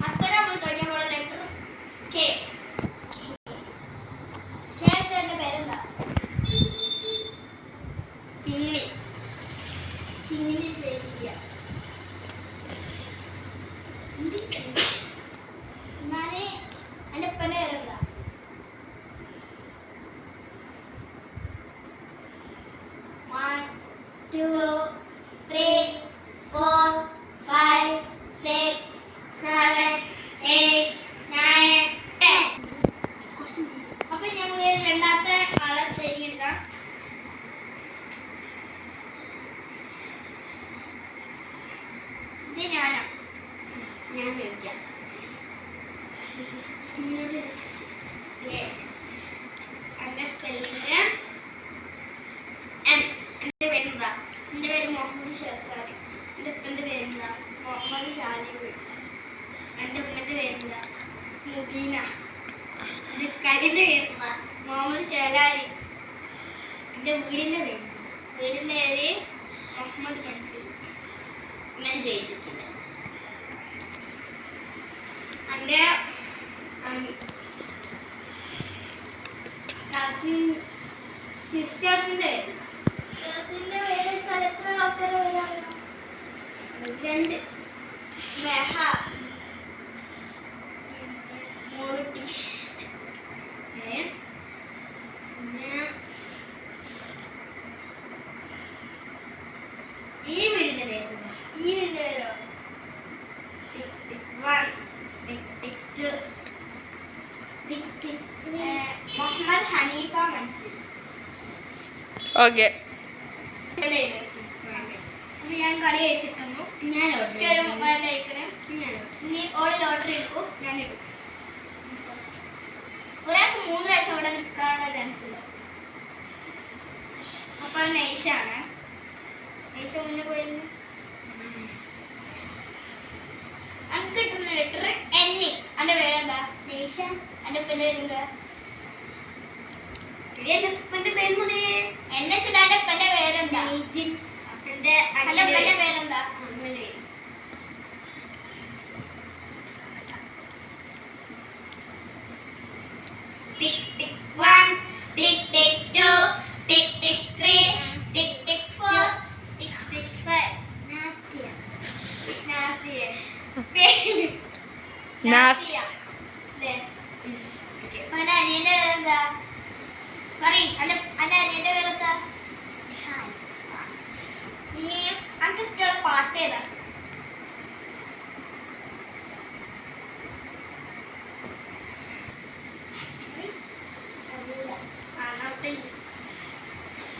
അസല നമ്മൾ ചോദിക്കാൻ പോണ ലെറ്റർ കെ. കെ ചേട്ടന്റെ പേരെന്താ? കിങ്ങിണി. കിങ്ങിണി പേരില്ല. എന്നാല് എൻ്റെ ഉപ്പൻ്റെ പേരെന്താ? രണ്ടാമത്തെ ആളെ ശരിയെടുക്കാം. ഇത് ഞാനാ. ഞാൻ ചോദിക്കാം. എൻ്റെ സ്പെല്ലിങ് എം. എൻ്റെ പേരെന്താ? എൻ്റെ പേര് മുഹമ്മദ് ഷഹസാദ്. എൻ്റെ ഉപ്പൻ്റെ പേരെന്താ? മുഹമ്മദ് ഷാലിബ്. എൻ്റെ ഉമ്മൻ്റെ പേരെന്താ? മുബീന. എൻ്റെ കലിൻ്റെ പേരെന്താ? മുഹമ്മദ് ചേലാരി. എൻ്റെ വീടിൻ്റെ പേര് മുഹമ്മദ് മൻസൂർ. ഞാൻ ജയിച്ചിട്ടുണ്ട്. എൻ്റെ കസിൻ സിസ്റ്റേഴ്സിൻ്റെ പേര് ചരിത്ര ആൾക്കാരെ പേരാണ്. 2 മെഹ, മോളുട്ടി. ഈ വീടിന്റെ പേരെന്താ? ഈ വീടിന്റെ പേരോ? ടിക് ടിക് 1, ടിക് ടിക് 2, ടിക് ടിക് 3. മുഹമ്മദ് ഹനീഫ മൻസൂർ. ഓക്കെ. ഞാൻ കളി അയച്ചിട്ടുന്നു. ഞാൻ ഇനി ഓള് ലോട്ടറി എടുക്കും, ഞാൻ എടുക്കും. ഒരാൾക്ക് 3 പ്രാവശ്യം അവിടെ നിൽക്കാനുള്ള ചാൻസ് ഉണ്ട്. അപ്പോൾ നൈഷാണ്. നൈഷ മുന്നേ പോയിരുന്നു. എനിക്ക് കിട്ടുന്ന ലെറ്റർ എന്നി. എൻ്റെ പേരെന്താ? നൈഷ. എൻ്റെ ഉപ്പൻ്റെ പേരെന്താ? എൻ്റെ ഉപ്പൻ്റെ പേര് എന്നെ വെച്ചിട്ട് എൻ്റെ ഉപ്പൻ്റെ പേരെന്താ? എൻ്റെ ഉപ്പൻ്റെ പേരെന്താ? ടിക് ടിക് 1, ടിക് ടിക് 2, ടിക് ടിക് 3, ടിക് ടിക് 4, ടിക് ടിക് 5. നാസിയ. നാസിയ. പേര് നാസിയ. എൻ്റെ അനിയൻ്റെ പേരെന്താ? പറയ്. എൻ്റെ അനിയൻ്റെ പേരെന്താ? ഇനി എനിക്ക് ഇഷ്ടമുള്ള പാട്ട് ഏതാ?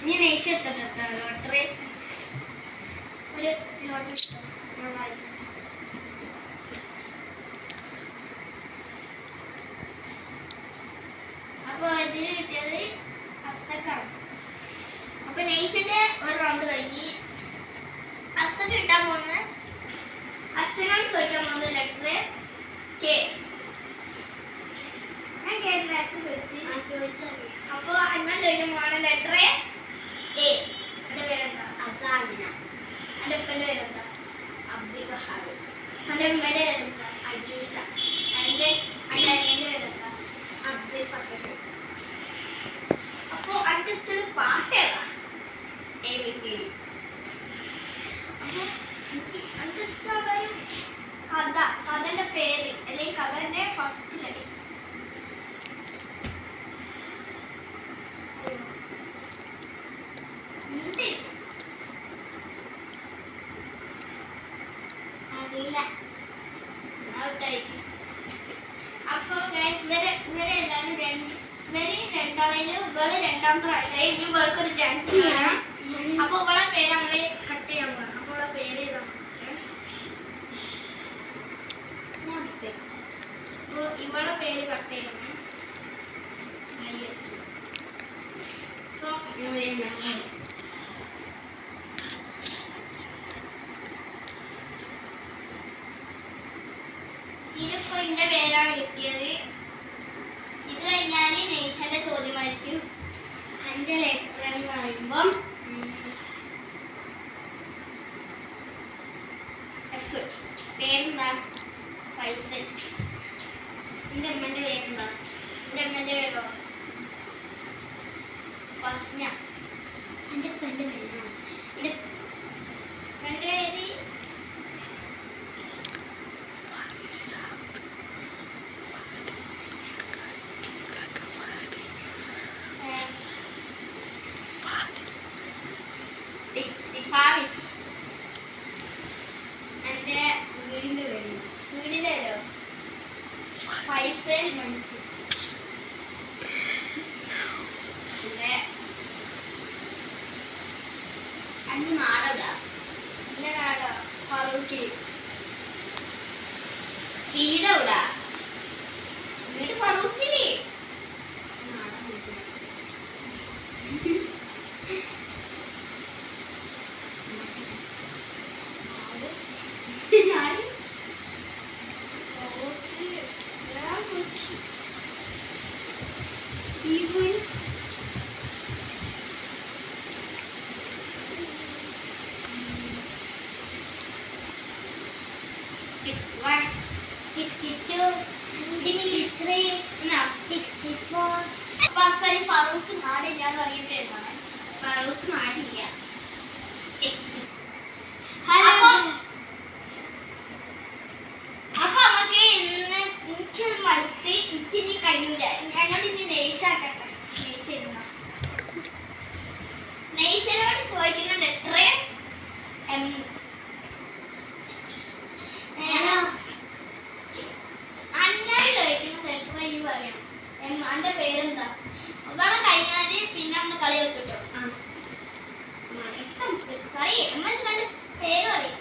ഇനി നൈഷ എടുത്തിട്ടോ ലോട്ടറി. ഒരു ലോട്ടറി അപ്പോൾ ഇതിന് കിട്ടിയത് അസക്കാണ്. അപ്പോൾ നൈഷിന്റെ ഒരു റൗണ്ട് കഴിഞ്ഞ് അസക്ക് കിട്ടാൻ പോകുന്നത് അസനാണ് ചോദിക്കാൻ പോകുന്നത് ലെറ്റർ കെ. ഞാൻ കെ നേരത്തെ ചോദിച്ചു. അപ്പോൾ അങ്ങനെ ചോദിക്കാൻ പോകുന്ന ലെറ്റർ എ. എൻ്റെ പേരെന്താ? അസാമിന. എൻ്റെ ഉപ്പൻ്റെ പേരെന്താ? അബ്ദുൽ വഹാബ്. എൻ്റെ ഉമ്മൻ്റെ പേരെന്താ? അജൂഷ. എൻ്റെ അനിയൻ്റെ പേരെന്താ? അബ്ദുൽ ഫത്തഹ്. അപ്പോൾ എനിക്ക് ഇഷ്ടമുള്ള പാട്ട് ഏതാ? ABCD. അപ്പോൾ എനിക്ക് ഇഷ്ടമുള്ള കഥൻ്റെ പേര് അല്ലെങ്കിൽ കഥൻ്റെ ഫസ്റ്റ് ലൈൻ. അപ്പോൾ ഇവരെല്ലാവരും രണ്ടാളേലും ഇവള് രണ്ടാമത്തെ ആൾക്കായി. ഇനി ഇവൾക്കൊരു ചാൻസ് കാണാം. അപ്പോൾ ഇവളെ പേര് നമ്മള് കട്ട് ചെയ്യാൻ പോകണം. അപ്പോൾ ഇവളെ പേര് അപ്പോൾ ഇവളെ പേര് കട്ട് ചെയ്യണം. അപ്പോൾ ഇതിപ്പോൾ എൻ്റെ പേരാണ് കിട്ടിയത്. ഇത് കഴിഞ്ഞാൽ നൈഷൻ്റെ ചോദ്യമായിരിക്കും. എൻ്റെ ലെറ്റർ എന്ന് പറയുമ്പം F. പേരെന്താ? പേരെന്താ? ഫൈസൽ. എൻ്റെ അമ്മേൻ്റെ പേരെന്താ? എൻ്റെ അമ്മേൻ്റെ പേരോ? ഫസ്ന. എൻ്റെ അപ്പൻ്റെ പേരാണ്. എൻ്റെ അപ്പൻ്റെ പേര് ഫാരിസ്. എൻ്റെ വീടിൻ്റെ പേര് വീടിൻ്റെ പേരോ? ഫൈസൽ മൻസൂർ. എൻ്റെ നാടെവിടാ? എൻ്റെ നാടോ ഫറൂഖിൽ. വീടെവിടാ? വീട് ഫറൂഖില്. ഫറൂഖ് നാടില്ലാന്ന് പറഞ്ഞിട്ടായിരുന്നു. ഫറൂഖ് നാടില്ല. അപ്പൊ നമുക്ക് ഇന്ന് എനിക്ക് മടുത്ത് എനിക്കിനി കഴിയൂല. ഞങ്ങൾ ഇനി നെയ്സാക്കട്ടെ. നെയ്സ് എഴുതണം. നെയ്സിനോട് ചോദിക്കുന്ന ലെറ്റർ എം. അന്നോട് ചോദിക്കുന്ന ലെറ്റർ ഈ പറയണം. എം. അന്റെ പേരെന്താ? ഇവിടെ കഴിഞ്ഞാല് പിന്നെ നമ്മൾ കളി വെക്കിട്ടോ. കളി മനസ്സിലാണ്ട് പേര് പറയും.